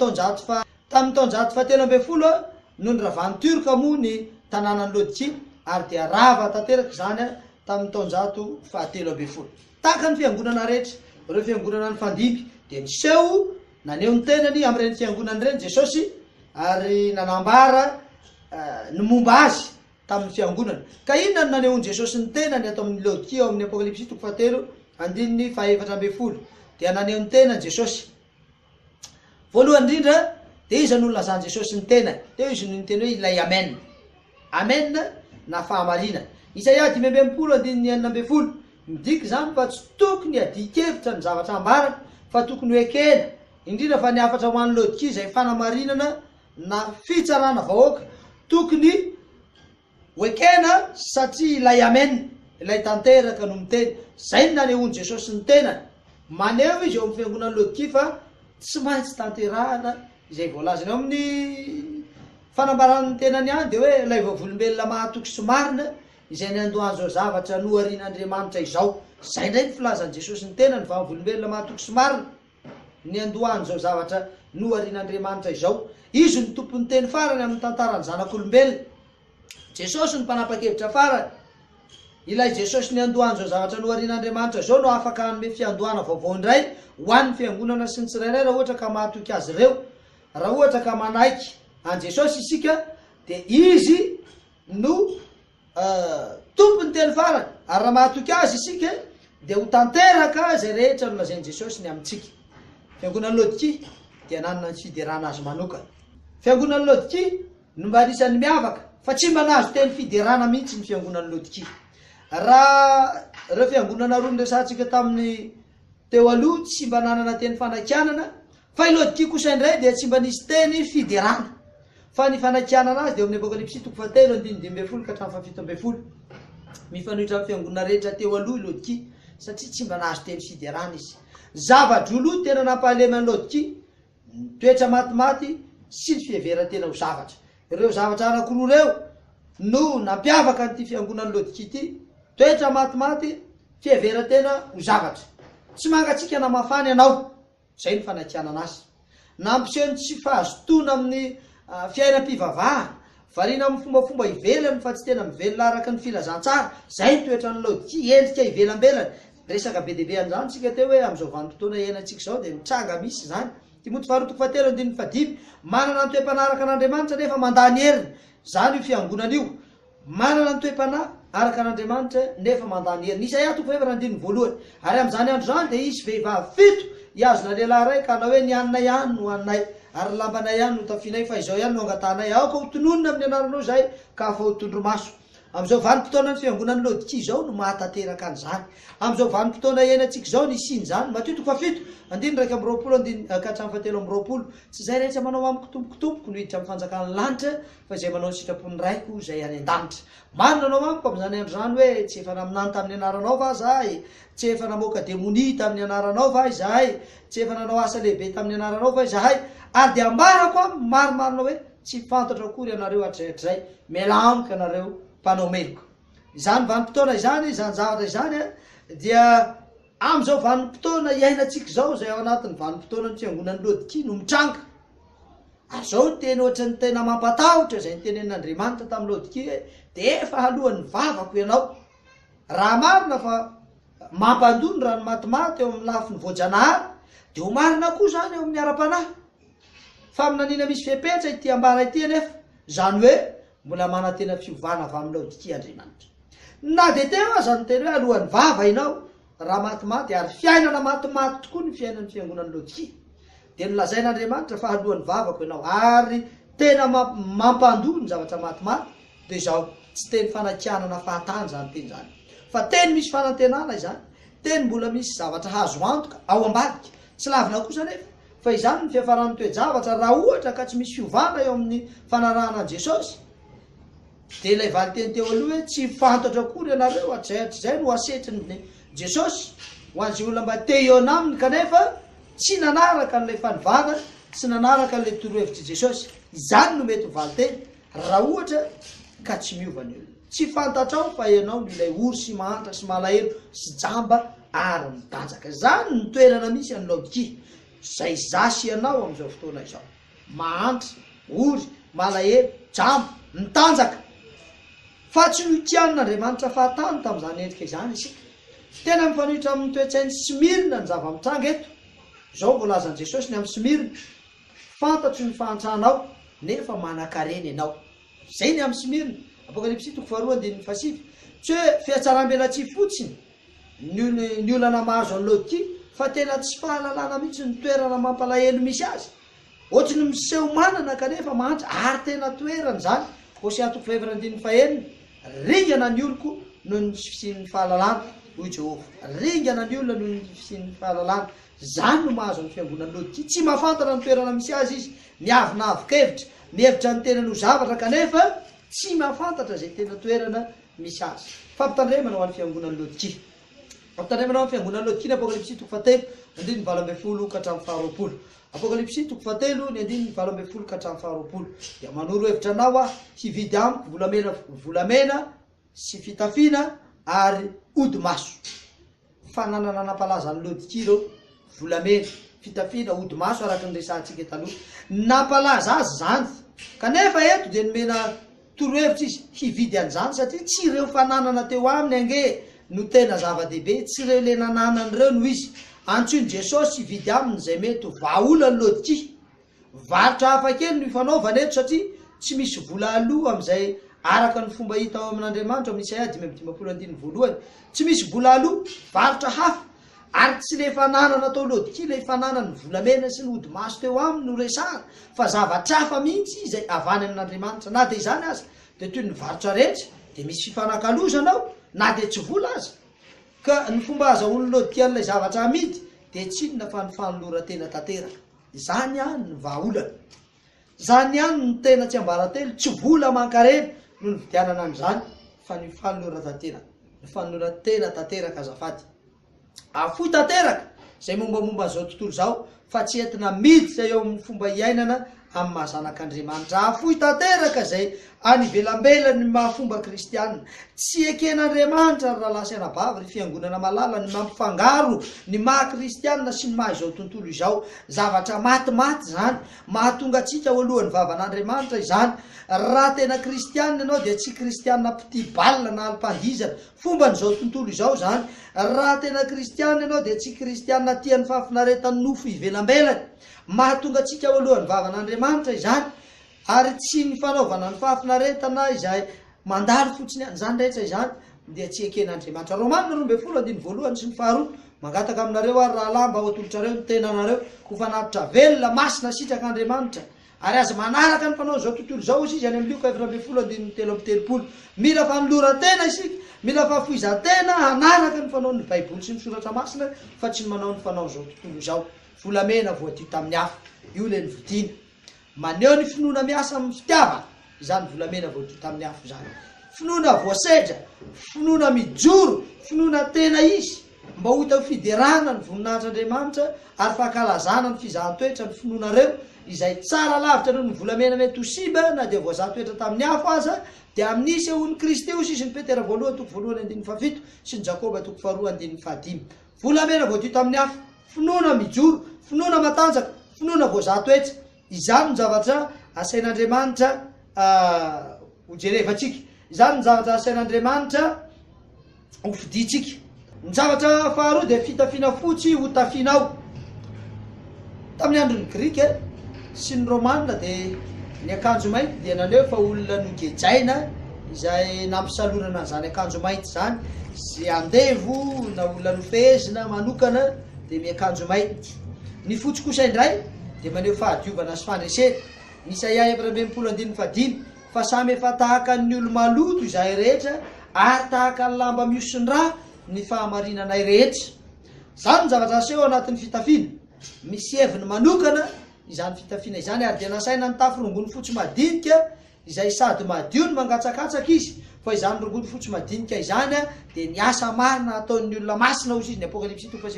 taon-jato fahatelo amby folo no niravan'ny Turka moa ny tanànan'ny Laodikia, ary dia rava tanteraka zany tamin'ny taon-jato fahatelo amby folo. Tahaka ny fiangonana rehetra, ireo fiangonana ny fandimby dia niseho naneo ny tenany amin'ireny fiangonana ireny Jesosy, ary nanambara ny momba azy tamin'ny fiangonana. Ka inona no nanehoan'i Jesosy ny tenany ato amin'ny Laodikia ao amin'ny Apokalipsy toko fahatelo andininy fahaefatra amby folo dia naneo ny tenany Jesosy. Voalohany indrindra dia iza no nolazany Jesosy ny tenany, teo izy no niteny hoe ilay amen, amen na fahamarinana. Isaia 5:9 midika zany fa tsy tokony adikevitra ny zavatra ambarana fa tokony ho ekena, indrindra fa niafatra ho an'ny Laodikia izay fanamarinana na fitsarana vahoaka, tokony ho ekena satria ilay amen, ilay tanteraka no miteny. Zay no nanehoan'i Jesosy ny tenany, maneho izy eo amin'ny fiangonan'ny Laodikia fa tsy maintsy tanterahana izay voalazany ao amin'ny fanambaran'ny tenany ihany dia hoe ilay vavolombelona mahatoky sy marina izay niandohany zao zavatra noharian'Andriamanitra izao. Zay ndray ny filazan'i Jesosy ny tenany, vavolombelona mahatoky sy marina niandohany zao zavatra noharian'Andriamanitra izao. Izy ny tompon'ny teny farany amin'ny tantaran'ny zanak'olombelona, Jesosy ny mpanapa-kevitra farany. Ilay Jesosy niandohany zao zavatra noharian'Andriamanitra izao no afaka hanome fiandohana vaovao indray ho an'ny fiangonana sy ny tsirairay raha ohatra ka mahatoky azy ireo. Raha ohatra ka manaiky an Jesosy isika dia izy no tompony teny farany, ary raha mahatoky azy isika dia ho tanteraka zay rehetra no lazain'i Jesosy ny amintsika. Fiangonan'ny Laodikia dia nanana ny fiderana azy manokana. Fiangonan'ny Laodikia no mba anisan'ny miavaka fa tsy mba nahazo teny fiderana mihitsy ny fiangonan'ny Laodikia. Raha ireo fiangonana roa niresantsika tamin'ny teo aloha tsy mba nanana teny fanakianana, fa i Laodikia kosa indray dia tsy mba nisy teny fiderana, fa ny fanakianana azy dia amin'ny Apokalipsy toko fahatelo andininy 12 ka hatramin'ny 17 mifanohitra amin'ny fiangonana rehetra teo aloha i Laodikia satria tsy mba nahazo teny fiderana izy. Zava-droloa tena nampahaleman'ny Laodikia, toetra matimaty sy ny fiheveran-tena ho zavatra. Ireo zavatra anankiroa reo no nampiavaka an'ity fiangonan'ny Laodikia ity, toetra matimaty, fiheveran-tena ho zavatra. Tsy mangatsika na mafany ianao, zay ny fanakianana azy. nampiseho ny tsy fahazotona amin'ny fiainam-pivavaha variana amin'ny fombafomba ivelany fa tsy tena mivelona araka ny filazantsara zay nitoetra ny Laodikia endrika ivelambelany resaka be deaibe an'izany tsika teo hoe amin'izao vanim-potoana iainantsika zao dia mitranga misy zany Timoty faharoa fahatelo andininy fadimy manana ny toe-panahy araka an'Andriamanitra nefa mandany heriny zany io fiangonana io manana ny toe-panahy araka an'Andriamanitra nefa mandany heriny Isaia 41:1 ary amin'izany andro zany dia isy vehivavy fito iazona lehilahy ray ka na hoe ny anina ihany no anay ary lambana ihany no tafinay fa izao ihany no angatanay aoka ho tononona amin'ny anaranao zay ka afa ho tondromaso amin'izao vanim-potoana ny fiangonan'ny Laodikia zao no mahatateraka an'izany amin'izao vanim-potoana iainantsika zao ny siny zany Matito 7:1-7 tsy zay rehetra manao amiko tompokotompoko no hiditra amin'ny fanjakan'ny lanitra fa izay manao ny sitrapon'ny raiko zay any an-danitra marina anao amiko amin'izany andro zany hoe tsy efa naminany tamin'ny anaranao va zahay tsy efa namoaka demonia tamin'ny anaranao va izahay tsy efa nanao asa lehibe tamin'ny anaranao va izahay ary dia ambarako a marimarina hoe tsy fantatra akory ianareo atraihatrizay miala amiko ianareo mpanao meloko izany vanim-potoana izany izany zavatra izany dia amin'izao vanim-potoana iainantsika zao zay ao anatin'ny vanim-potoana ny fiangonan'ny Laodikia no mitranga ary zao ny teny ohatra ny tena mampatahotra zay ny tenen'Andriamanitra tamin'ny Laodikia dia efa halohany vavako ianao raha marina fa mampandony raha ny matimaty eo amin'ny lafiny voajanahary dia ho marina koa zany eo amin'ny ara-panahy fa aminanina misy fepetra ity ambara ity anefa zany hoe mbola manantena fiovana avy amin'ny Laodikia Andriamanitra na dia teo aza ny teny hoe alohan'ny vava inao raha matimaty ary fiainana matimaty tokoa ny fiainan'ny fiangonan'ny Laodikia dia nolazain'Andriamanitra fa alohan'ny vavako ianao ary tena mampandony ny zavatra matimaty dia izao tsy teny fanakianana fahatany zany teny zany fa teny misy fanantenana izany teny mbola misy zavatra hazo antoka ao ambadika tsy lavina kosa nefa fa izany ny fiafaran'ny toe-javatra raha ohatra ka tsy misy fiovana eo amin'ny fanarahana an Jesosy dia ilay valy teny teo aloha hoe tsy fantatra akory ianareo atraihatrizay no asetriny Jesosy ho an'izay olona mba te eo aminy kanefa tsy nanaraka n'ilay fanivana sy nanaraka n'ilay torohevitry Jesosy izany no mety ho valy teny raha ohatra ka tsy miova ny olona tsy fantatrao fa ianao no ilay ory sy mahantra sy malahelo sy jamba ary mitanjaka zany ny toerana misy any Laodikia zay zasy ianao amin'izao fotoana izao mahantra ory malahelo jamba mitanjaka fa tsy notian'Andriamanitra fahatany tamin'izany endrika izany isika tena mifanohitra amin'ny toe-tsainy Smirna ny zava-mitranga eto zao voalazan'i Jesosy ny amin'ny Smirna fantatro ny fahantrahanao nefa manan-karena ianao zay ny amin'ny Smirna Apokalipsy 2:2-7 tsy hoe fiatsaram-belatsy fotsiny ny olana mahazo an'ny Laodikia fa tena tsy fahalalana mihitsy ny toerana mampalahelo misy azy ohatrany miseho manana kanefa mahantra ary tena toerany zany Hosea 2:2 ringana ny oloko noho ny fisian'ny fahalalana hoy Jehova ringana ny olona noho ny fisian'ny fahalalana zany no mahazo ny fiangonan'ny Laodikia tsy mahafantatra ny toerana misy azy izy miavonavokevitra mihevitra ny tenany ho zavatra kanefa tsy mahafantatra zay tena toerana misy azy fampitandremana ho an'ny fiangonan'ny Laodikia fampitandremana ho an'ny fiangonan'ny Laodikia ny Apokalipsy 3:7-8 Apokalipsy 3:7-8 dia manoro hevitra anao a hividy amiko volamena sy fitafiana ary odi-maso fananana nampalaza ny Laodikia reo volamena fitafiana odi-maso araka ny resantsika taloha nampalaza azy zany kanefa eto dia nomena torohevitra izy hividy an'izany satria tsy ireo fananana teo aminy ange no tena zava-dehibe tsy ireo le nananan'ireo no izy antsoiny Jesosy hividy aminy zay mety vahaolany Laodikia varotra hafa kely no ifanaovana eto satria tsy misy vola aloha amin'izay araka ny fomba hita ao amin'Andriamanitra amin'ny Isaia 5:1 tsy misy vola aloha varotra hafa ary tsy le fananana tao Laodikia le fananany volamena sy ny odi-maso teo aminy no resahana fa zavatra hafa mihitsy izay avany amin'Andriamanitra na dia izany aza dia toy ny varotra rehetra dia misy fifanankalozanao na dia tsy vola aza ka ny fomba azahoan'ny Laodikia an'ilay zavatra amidy dia tsy inona fa ny fanoloran-tena tanteraka zany ihany ny vahaolana zany ihany ny tena tsy ambaratelo tsy vola mankarena no ny vidianana an'izany fa ny fanoloran-tanteraka ny fanoloran-tena tanteraka azafady afoy tanteraka zay mombamomba an'izao tontolo zao fa tsy entina miditra eo amin'ny fomba iainana amin'ny mahazanak'Andriamanitra afoy tanteraka zay any velambelany mahafomba kristianina tsy eken'Andriamanitra raha lasana bavy ry fiangonana malala ny mampifangaro ny maha kristianina sy ny maha izao tontolo izao zavatra matimaty zany mahatonga atsika ho alohan'ny vavan'Andriamanitra izany raha tena kristianina ianao dia tsy kristianina piti balina na alim-pandizana fomba n'izao tontolo izao zany raha tena kristianina ianao dia tsy kristianina tian'ny fahafinaretany nofo ivelambelany mahatonga atsika ho alohan'ny vavan'Andriamanitra izany ary tsy ny fanaovana ny fahafinaretana izay mandalo fotsiny an'izany rehetra izany dia tsy eken'Andriamanitra. Romanina 12:1 sy ny 2 mangataka aminareo ary raha lamba ho atolotrareo ny tenanareo ho fanatitra velona masina sitrak'Andriamanitra ary aza manaraka ny fanao zao tontolo zao izy any amin'ny 4:3 mila fanoloran-tena isika mila fahafoizan-tena hanaraka ny fanao ny baiboly sy ny soratra masina fa tsy ny manao ny fanao zao tontolo zao. Volamena voadio tamin'ny hafa io le nividiana maneho ny finoana miasa amin'ny fitiavana izany volamena voadio tamin'ny hafa zany finoana voasedra finoana mijoro finoana tena izy mba ho hita fiderana ny voninahitr'Andriamanitra ary fahakalazana ny fizahan-toetra ny finoanareo izay tsara lavitra noho ny volamena mety ho siba na dia voazahan-toetra tamin'ny hafa aza dia amin'isy ho ny Kristy ho sisy ny Petera 1:2-7 sy ny Jakoba 2:2-5 volamena voadio tamin'ny hafa finoana mijoro finoana matanjaka finoana voazahan-toetra izany ny zavatra asain'Andriamanitra ho jerevantsika izany ny zavatra asain'Andriamanitra ho fiditsika. Ny zavatra faharoa dia fitafiana fotsy ho tafinao tamin'ny andron'ny Grika sy ny Romanina dia ny akanjo mainty dia naleo fa olona nogejaina izay nampisalonana zany akanjo mainty zany sy andevo na olona nofehezina manokana dia miakanjo mainty. Ny fotsy kosa indray dia maneho fahadiovana sy fandresena ny Isaia 4:15 fa samy efa tahaka ny olo maloto izahay rehetra ary tahaka ny lamba miosondraha ny fahamarinanay rehetra. Zany ny zavatra aseho anatin'ny fitafiana misy heviny manokana izany fitafiana izany ary dia nasaina ny tafy rongony fotsy madinika izay sady madio ny mangatsakatsaka izy fa izany rongony fotsy madinika izany dia ny asa marina ataon'ny olona masina hozy izy ny Apokalipsy 2:7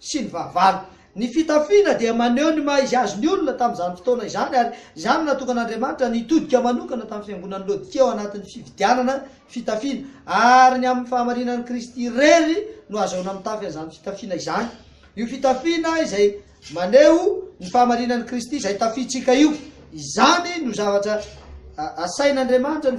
sy ny 9. Ny fitafiana dia maneho ny maha izy azy ny olona tamin'izany fotoana izany ary izany natokan'Andriamanitra nitodika manokana tamin'ny fiangonan'ny Laodikea ao anatin'ny fividianana fitafiana ary ny amin'ny fahamarinan'ny Kristy rery no azahoana mitafy an'izany fitafiana izany. Io fitafiana izay maneho ny fahamarinan'ny Kristy izay tafitsika io izany no zavatra asain'Andriamanitra ny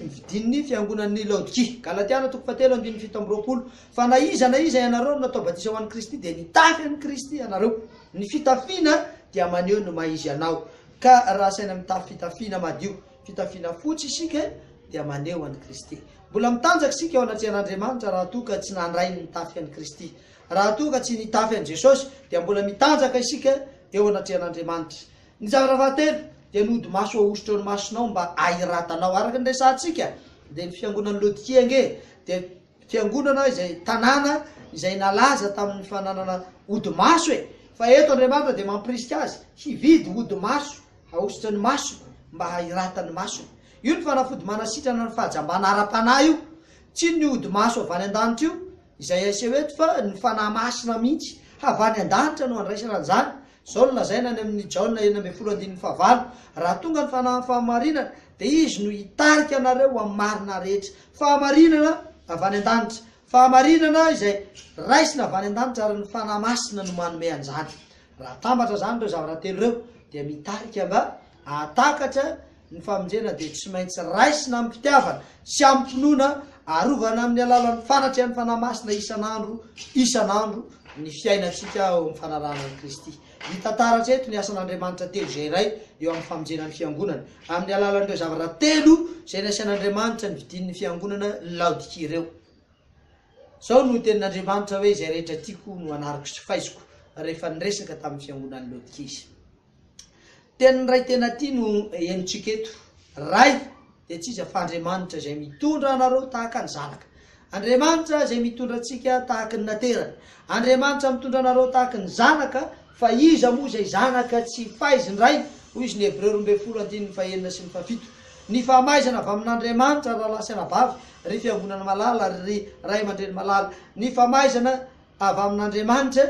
vidin'ny fiangonan'ny Laodikea. Galatiana 4:7 fa na iza ianareo natao batisa ho an'ny Kristy dia nitafy an'ny Kristy ianareo. Ny fitafiana dia maneho ny maha izy anao ka raha asaina mitafy fitafiana madio fitafiana fotsy isika dia maneho an'ny Kristy. Mbola mitanjaka isika ao anatrehan'Andriamanitra raha toa ka tsy nandray ny mitafy an'ny Kristy. Raha toa ka tsy nitafy an'i Jesosy dia mbola mitanjaka isika eo anatrehan'Andriamanitra. Ny zavatra fahatelo dia nody maso ahositra ny masonao mba ahiratanao araka ny resantsika dia ny fiangonan'ny Laodikea nge dia fiangonana izay tanàna izay nalaza tamin'ny fananana ody maso fa eto Andriamanitra dia mampirisika azy hividy ody maso ahositra ny maso mba hahiratany maso. Io ny fanafody manasitrana ny fahajambana ara-panahy io tsy ny ody maso avy any an-danitra io izay aseho eto fa ny fanahy masina mihitsy avy any an-danitra no andraisana an'izany. Zao no lazaina any amin'ny Jaona 1:15 raha tonga ny fanahy fahamarinana dia izy no hitarika anareo amin'ny marina rehetra. Fahamarinana avy any an-danitra fahamarinana izay raisina avy any an-danitra ary ny fanahy masina no manome an'izany. Raha tambatra zany ireo zavatra telo ireo dia mitarika mba atakatra ny famonjena dia tsy maintsy raisina amin'ny fitiavana sy amin'ny finoana arovana amin'ny alalan'ny fanatrehan'ny fanahy masina isan'andro ny fiainantsika ao amin'ny fanaranan'i Kristy. Hitantaratra eto ny asan'Andriamanitra telo izay iray eo amin'ny famonjenan'ny fiangonana amin'ny alalan'ireo zavatra telo izay nasain'Andriamanitra ny vidin'ny fiangonana Laodikea ireo. Zao no tenin'Andriamanitra hoe izay rehetra tiako no anariko sy faiziko rehefa niresaka tamin'ny fiangonan'ny Laodikea izy. Tenin'ny ray tena tia no henontsika eto ray dia tsy iza fa Andriamanitra izay mitondra anareo tahaka ny zanaka. Andriamanitra izay mitondra antsika tahaka ny naterana. Andriamanitra mitondra anareo tahaka ny zanaka fa iza moa izay zanaka tsy faiziny ray hoy izy ny Hebreo 12:1 sy 7. Ny fahamaizana avy amin'Andriamanitra raha lasana bavy ry fiangonana malala ry ray aman-dreny malala. Ny fahamaizana avy amin'Andriamanitra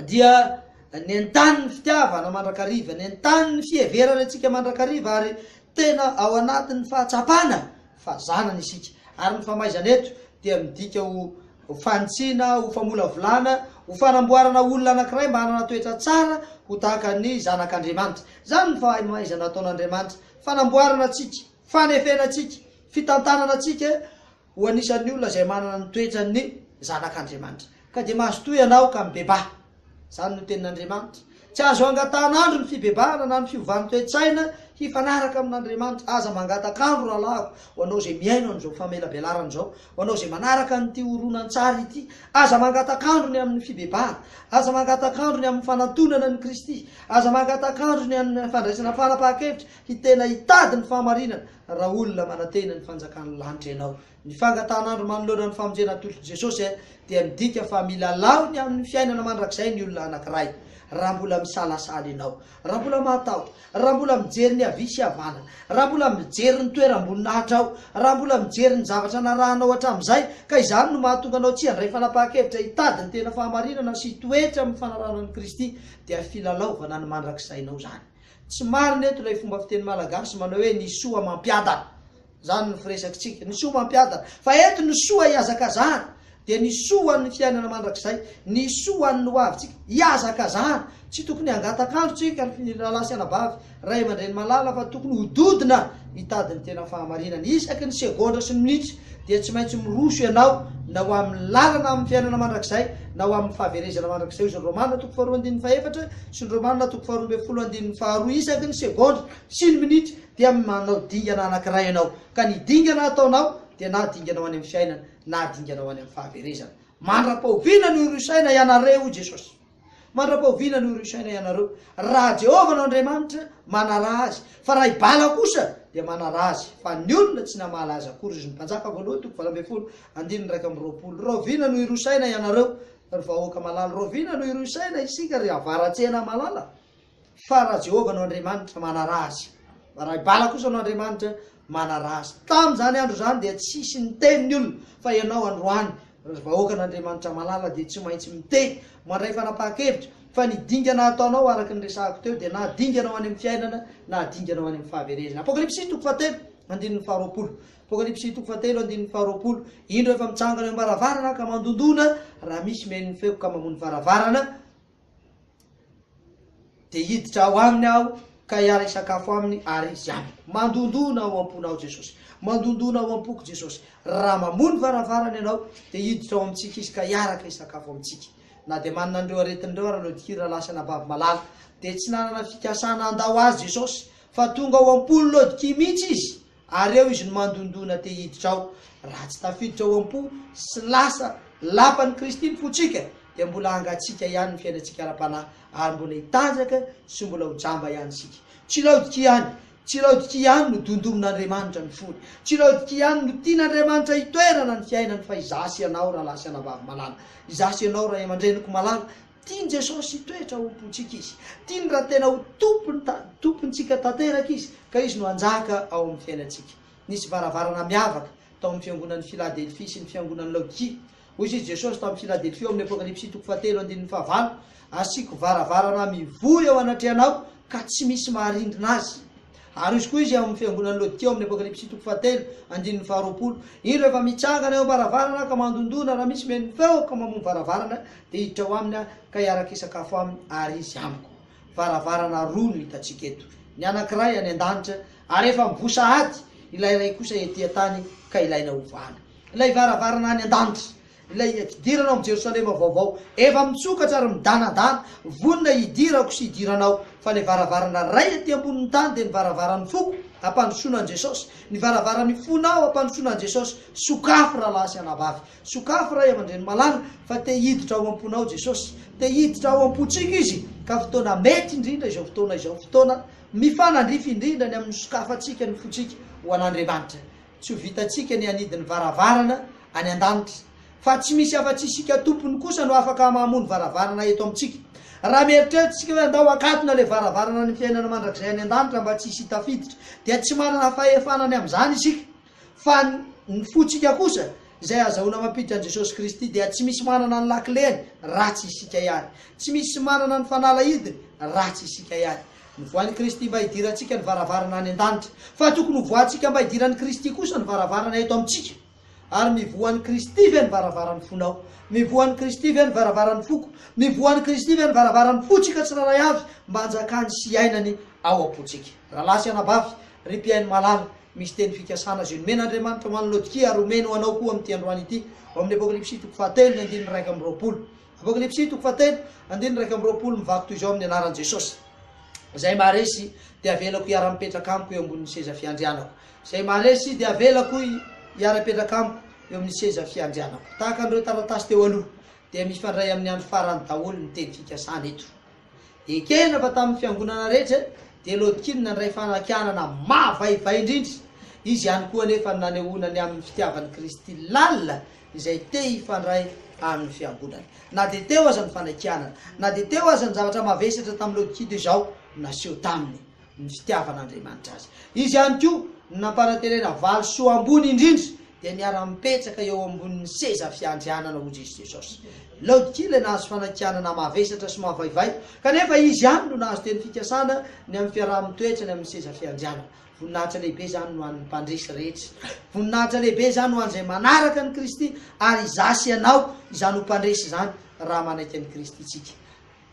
dia ny an-tany ny fitiavana mandrakariva, ny an-tany ny fieverana atsika mandrakariva, ary tena ao anatin'ny fahatsapana fazanana isika. Ary ny famaizana eto dia midika ho fantsiana, ho famolavolana, ho fanamboarana olona anankiray mba hanana toetra tsara ho tahaka ny zanak'Andriamanitra. Zany ny famaizana ataon'Andriamanitra, fanamboarana atsika, fanefena atsika, fitantanana atsika ho anisan'ny olona izay manana ny toetra ny zanak'Andriamanitra. Ka dia mahazo toy ianao ka mibeba. Zany no tenin'Andriamanitra. Tsy azo angatan'andro ny fibebahana na ny fiovany toe-tsaina hifanaraka amin'Andriamanitra. Aza mangatakandro rahalahy ho anao izay miaino an'izao famelabelarana zao, ho anao izay manaraka n'ity horonan-tsary ity. Aza mangatakandro ny amin'ny fibebahana, aza mangatakandro ny amin'ny fanantonana ny Kristy, aza mangatakandro ny amin'ny fandraisana fanapahan-kevitra hitena hitady ny fahamarinana raha olona manantena ny fanjakan'ny lanitra ianao. Ny fangatan'andro manoloana ny famonjena atolotry Jesosy dia midika fa mila laony amin'ny fiainana mandrakizay ny olona anankiray. Raha mbola misalasala ianao, raha mbola matahotra, raha mbola mijery ny havia sy havana, raha mbola mijery ny toeram-boninahitra ao, raha mbola mijery ny zavatra narahanao hatramin'izay, ka izany no mahatonga anao tsy handray fanapahan-kevitra hitady ny tena fahamarinana sy toetra amin'ny fanarahanan'i Kristy, dia filalaovana ny mandrakisainao zany. Tsy marina eto ilay fomba fiteny malagasy manao hoe ny soa mampiadana. Zany no firesakitsika, ny soa mampiadana. Fa eto ny soa hiazakazahana, dia ny soa ny fiainana mandrakizay, ny soa ny hoavitsika hiazakazahana. Tsy tokony hangatakandro tsika ny lalasy anabavy ray aman-dreny malala, fa tokony hododina hitady ny tena fahamarinana isaky ny segondra sy ny minitra. Dia tsy maintsy miroso ianao na ho amin'ny lalana amin'ny fiainana mandrakizay, na ho amin'ny fahaverezana mandrakizay. Sy ny Romanina 4:4 sy ny Romanina 4:12 isaky ny segondra sy ny minitra dia manao dingana anankiray ianao. Ka ny dingana ataonao dia na dingana ho any amin'ny fiainana, na dingana ho any amin'ny fahaverezana. Mandra-pahoviana no irisaina ianareo Jesosy. Mandra-pahoviana no irisaina ianareo. Raha Jehovah no Andriamanitra manara azy, fa raha ibala kosa dia manara azy. Fa ny olona tsy namala azy akory. Izy ny mpanjaka voalohany 12:20. Roviana no irisaina ianareo ry vahoaka malala. Roviana no irisaina isika ry avaratsena malala. Fa raha Jehovah no Andriamanitra manara azy, raha ibala kosa no Andriamanitra manara azy. Tamin'izany andro zany dia tsisy ny tenin'ny olona, fa ianao androany ry vahoaka n'Andriamanitra malala dia tsy maintsy miteny mandray fanapahan-kevitra. Fa ny dingana ataonao araka ny resahako teo dia na dingana ho any amin'ny fiainana, na dingana ho any amin'ny fahaverezana. Apokalipsy 7:20. Apokalipsy 7:20. Indro efa mitsangana eo am-baravarana ka mandondona, raha misy men'ny feo ka mamono varavarana, dia hiditra ao aminy aho ka hiara isakafo aminy ary izy aminy. Mandondona ao am-ponao Jesosy, mandondona ao am-poko Jesosy. Raha mamono varavarana ianao dia hiditra ao amintsika izy ka hiaraka isakafo amintsika. Na dia manana andreo aretin'ireo raha lodikira lasana bavy malala, dia tsy nanana fikasana andao azy Jesosy, fa tonga ao am-polo lodiki mihitsy izy, ary eo izy no mandondona te hiditra ao. Raha tsy tafiditra ao am-po sy lasa lapan'ny Kristy ny fotsika, dia mbola hangatsika ihany ny fiainantsika ara-panahy, ary mbola hitanjaka sy mbola ho jamba ihany sika. Tsy laodiki ihany, tsy laodiki ihany no dondomin'Andriamanitra ny fony, tsy laodiki ihany no tian'Andriamanitra hitoerana ny fiainany, fa izasy ianao raha lasy anabavy malala, izasy ianao raha aman-dreniko malala. Tiany Jesosy hitoetra ho ampontsika izy, tiany raha tena ho tompontsika tanteraka izy, ka izy no anjaka ao amin'ny fiainantsika. Nisy varavarana miavaka tao amin'ny fiangonan'ny Filadelfia sy ny fiangonan'ny Laodikia. Hoy izy Jesosy tao amin'ny Filadelfia amin'ny Apokalipsy 7:15. Asiko varavarana mivoy ao anatrehanao ka tsy misy maharindrina azy. Ary izy koa izy amin'ny fiangonan'ny Laodikia amin'ny Apokalipsy 7:20. Indro efa mitsangana eo am-baravarana ka mandondona, raha misy men'ny feo ka mamono varavarana, dia hiditra ao aminy ka hiaraka isakafo aminy ary izy amiko. Varavarana roa no hitantsika eto, ny anankiray any an-danitra, ary efa mivosa ady, ilay ray kosa ety an-tany ka ilaina ovana. Ilay varavarana any an-danitra, ilay fidirana ao Jerosalema vaovao, efa mitsokatra ary midanadana, vonona hidirako sy hidiranao. Fa ny varavarana ray aty ambonin'ny tany dia ny varavaran'ny foko ampandrosoanan'i Jesosy. Ny varavaran'ny fonao ampandrosoanan'i Jesosy. Sokafo raha lasy anabavy, sokafo ray aman-dreny malala, fa te hiditra ao am-ponao Jesosy, te hiditra ao am-pontsika izy. Ka fotoana mety indrindra izao fotoana izao, fotoana mifanandrify indrindra ny amin'ny sokafatsika ny fontsika ho an'Andriamanitra. Tsy ho vitantsika ny anidin'ny varavarana any an-danitra, fa tsy misy afa-tsy isika tompony kosa no afaka mahamono varavarana eto amintsika. Raha mieritreritsika hoe andao akatona le varavarana ny fiainana mandrakizay any an-danitra mba tsy hisy tafiditra, dia tsy manana fahefanany amin'izany isika. Fa ny fotsika kosa zay azahoana mampiditra an Jesosy Kristy dia tsy misy manana ny lakileny ratsy isika ihany, tsy misy manana ny fanalahidiny ratsy isika ihany. Nivoan'i Kristy mba hidirantsika ny varavarana any an-danitra, fa tokony hovoantsika mba hidiran'i Kristy kosa ny varavarana eto amintsika. Ary mivoan'i Kristy ve ny varavaran'ny fonao, mivoan'i Kristy ve ny varavaran'ny foko, mivoan'i Kristy ve ny varavaran'ny fotsika tsiraray avy mba hanjakany sy iainany ao am-potsika. Rahalahy sy anabavy, ry mpiaino malala, misy teny fikasana zay nomena Andriamanitra ho an'ny Laodikia ary omeny ho anao koa amin'ity androany ity, ao amin'ny Apokalipsy 7:1-2. Apokalipsy 7:1-2 mivaky toy izao amin'ny anaran'i Jesosy. Zay maharesy dia avelako hiara-mipetraka amiko eo ambonin'ny seza fiandrianako. Zay maharesy dia avelako hiara-mipetraka amiko eo amin'ny seza fiandrianako. Tahaka an'ireo taratasy teo aloha dia mifandray amin'ny andro farany daholo ny teny fikasana eto. Ekena fa tamin'ny fiangonana rehetra dia Laodikia nandray fanakianana mavaivay indrindra. Izy ihany koa nefa nanehoana amin'ny fitiavan'i Kristy lalina izay te hifandray amin'ny fiangonana. Na dia teo aza ny fanakianana, na dia teo aza ny zavatra mavesatra tamin'ny Laodikia dia izao naseho taminy ny fitiavan'Andriamanitra azy. Izy ihany koa nampanantenana valisoa ambony indrindra dia miara-mipetraka eo ambonin'ny seza fiandrianana ho Jesosy. Laodikia ilay nahazo fanakianana mavesatra sy mavaivay, kanefa izy ihany no nahazo teny fikasana ny amin'ny fiaraha-mitoetra ny amin'ny seza fiandrianana. Voninahitra lehibe zany no an'ny mpandresy rehetra, voninahitra lehibe zany no an'izay manaraka ny Kristy ary izasy ianao izany ho mpandresy zany raha manaiky an'i Kristy tsika.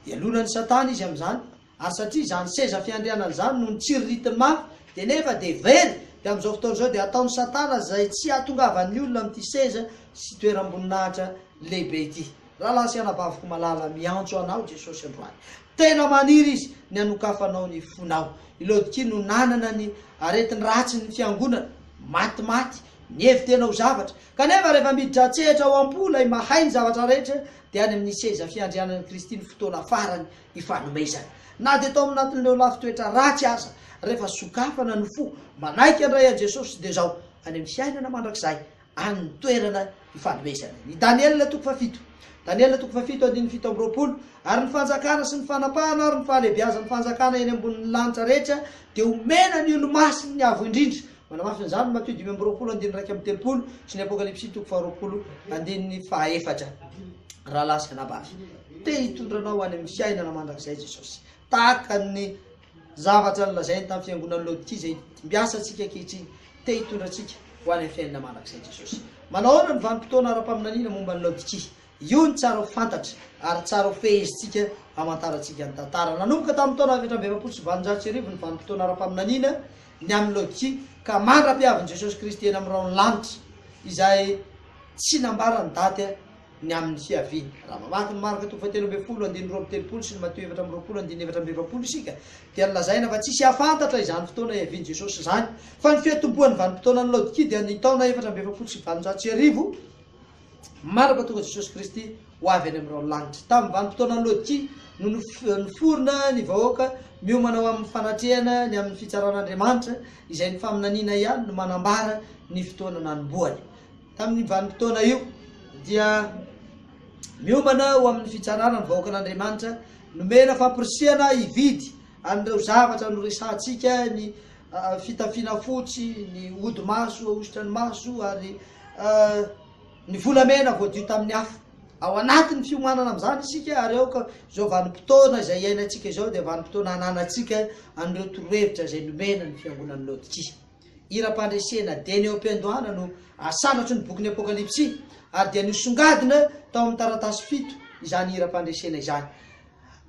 Ialona ny Satana izy amin'izany, ary satria izany seza fiandrianana zany no nitsiriritiny mafy dia nefa dia very dia amin'izao fotoana izao dia ataon'ny Satana zay tsy hahatongavan'ny olona amin'ity seza sy toeram-boninahitra lehibe ity. Rahalahy sy anabaviko malala, miantso anao Jesosy androany. Tena maniry izy ny hanokafanao ny fonao. I Laodikia no nanana ny aretin'ny ratsy ny fiangonana, matimaty, nievy tena ho zavatra. Kanefa rehefa miditra atsehatra ao am-pola i mahay ny zavatra rehetra dia any amin'ny seza fiandrianan'i Kristy ny fotoana farany ifanomezana. Na dia tao aminatin'ireo lafitoetra ratsy aza, rehefa sokafana ny fo, manaiky andray an Jesosy dia zao any amin'ny fiainana mandrakizay, any ny toerana ifanomezana. Ny Daniel 7:7, Daniel 7:7-7, ary ny fanjakana sy ny fanapahana ary ny fahalebiazan'ny fanjakana eny ambonin'ny lanitra rehetra dia omena ny olo-masiny ny avo indrindra. Manamafy an'izany Matthieu 5:2-3 sy ny Apokalipsy 2:20-4. Rahalahy sy anabavy, te hitondranao any amin'ny fiainana mandrakizay Jesosy, tahaka ny zavatra nolazainy tamin'ny fiangonan'ny Laodikia zay mbiasa antsika ankehitriny, te hitondra antsika ho any amin'ny fiainana mandrakizay Jesosy. Manahoana ny vanim-potoana ara-paminaniana momba ny Laodikia? Io ny tsara ho fantatra ary tsara ho fehezintsika hamantarantsika ny tantara. Nanomboka tamin'ny taona 720 ny vanim-potoana ara-paminaniana ny amin'ny Laodikia ka mandra-piavin'i Jesosy Kristy eny amin'ny raon'ny lanitra izay tsy nambara ny daty ny amin'ny fiaviany. Raha mamaky ny Marka 2:20-20 sy ny Matthieu 4:20-20 isika dia nilazaina fa tsisy hafantatra izany fotoana hiavian'i Jesosy izany, fa ny fiatomboan'ny vanim-potoanan'ny Laodikia dia ny taona 720 maraka tonga Jesosy Kristy ho avy any amin'ny raon'ny lanitra. Tamin'ny vanim-potoanan'ny Laodikia no niforona ny vahoaka miomana ao amin'ny fanatrehana ny amin'ny fitsaran'Andriamanitra izay ny faminaniana ihany no manambara ny fotoana nanomboany. Tamin'ny vanim-potoana io dia miomana ho amin'ny fitsarana ny vahoakan'Andriamanitra, nomena fampirisihana hividy an'ireo zavatra no resantsika, ny fitafiana fotsy, ny odi-maso, ahositra ny maso ary ny volamena voadio tamin'ny hafa. Ao anatin'ny fiomanana amin'izany isika ary ao ka izao vanim-potoana izay iainantsika izao dia vanim-potoana hananantsika an'ireo torohevitra izay nomena ny fiangonan'ny Laodikia. Ira-pandresena deny eo am-piandohana no asanatry ny bokin'ny Apokalipsy ary dia nisongadina tao amin'ny taratasy 7 izany ira-pandresena izany.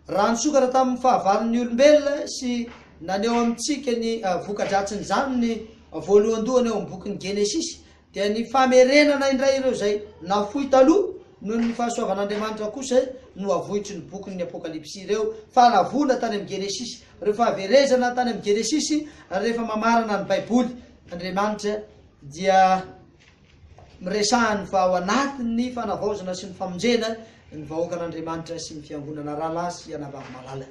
Raha nisokatra tamin'ny fahavalon'ny olombelona sy naneho amintsika ny voka-dratsiny izany ny voalohan-dohany eo amin'ny bokin'ny Genesisy dia ny famerenana indray ireo izay nafoy taloha noho ny fahasoavan'Andriamanitra kosa no avohitry ny bokin'ny Apokalipsy ireo fa navona tany amin'ny Genesisy. Rehefa averezana tany amin'ny Genesisy, rehefa mamarana ny Baiboly, Andriamanitra dia miresahany fa ao anatin'ny fanavaozana sy ny famonjena ny vahoakan'Andriamanitra sy ny fiangonana rahalahy sy anabavy malala.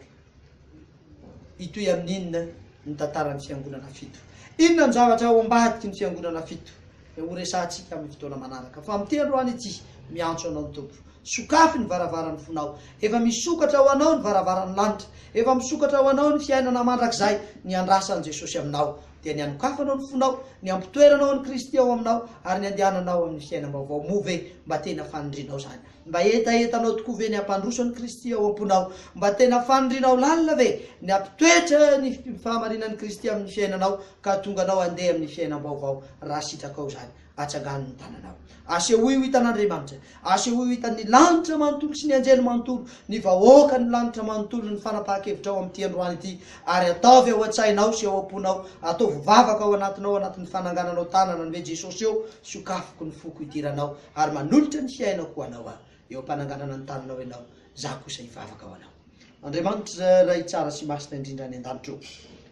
Itoy amin'inona ny tantaran'ny fiangonana fito? Inona ny zavatra ao ambadiky ny fiangonana fito? Dia ho resantsika amin'ny fotoana manaraka. Fa amin'ity androany ity, miantso anao ny Tompo. Sokafy ny varavaran'ny fonao. Efa misokatra ho anao ny varavaran'ny lanitra. Efa misokatra ho anao ny fiainana mandrakizay ny andrasan'i Jesosy aminao. dia ny anokafanao ny fonao ny ampitoeranao any Kristy ao aminao ary ny andehananao amin'ny fiainam-baovao moa ve mba tena fanindrinao zany mba etaetanao tokoa ve ny ampandroso ny Kristy ao am-ponao mba tena fanindrinao lalina ve ny ampitoetra ny fahamarinan'ny Kristy amin'ny fiainanao ka tonga anao andeha amin'ny fiainam-baovao raha sitrakao zany atsangano ny tananao aseho io hitan'Andriamanitra aseho io hitan'ny lanitra manontolo sy ny anjely manontolo ny vahoaka ny lanitra manontolo ny fanapahan-kevitra ao amin'ity androany ity ary ataovy ao an-tsainao sy ao am-ponao ataovy vavaka ao anatinao anatin'ny fanangananao tanana ny hoe Jesosy eo sokafoko ny foko hidiranao ary manolotra ny fiainako ho anao eo am-pananganana ny tananao ianao za kosa hivavaka ao anao Andriamanitra ray tsara sy masina indrindra any an-danitra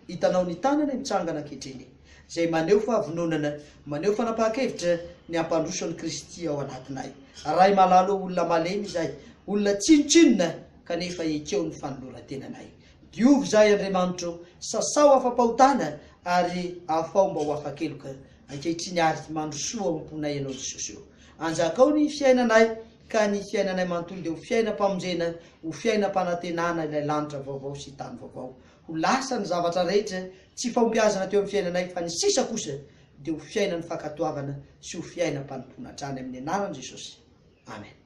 hitanao ny tanana mitsangana ankehitriny zay maneho fahavononana maneho fanapahan-kevitra ny ampandroso ny Kristy ao anatinay ray malalo olona malemy izay olona tsinotsinona kanefa ekeo ny fanoloran-tenanay diovy zay Andriamanitra sasao afa-pahotana ary afao mba ho afa-keloka ankehitriny ary mandrosoa ao am-ponay ianao Jesosy eo anjakao ny fiainanay ka ny fiainanay manontolo dia ho fiainam-pamonjena ho fiainam-panantenana ilay lanitra vaovao sy tany vaovao ho lasa ny zavatra rehetra tsy fahombiazana teo amin'ny fiainanay fa ny sisa kosa dia ho fiainan'ny fankatoavana sy ho fiainam-panompona hatrany amin'ny anaran'i Jesosy amen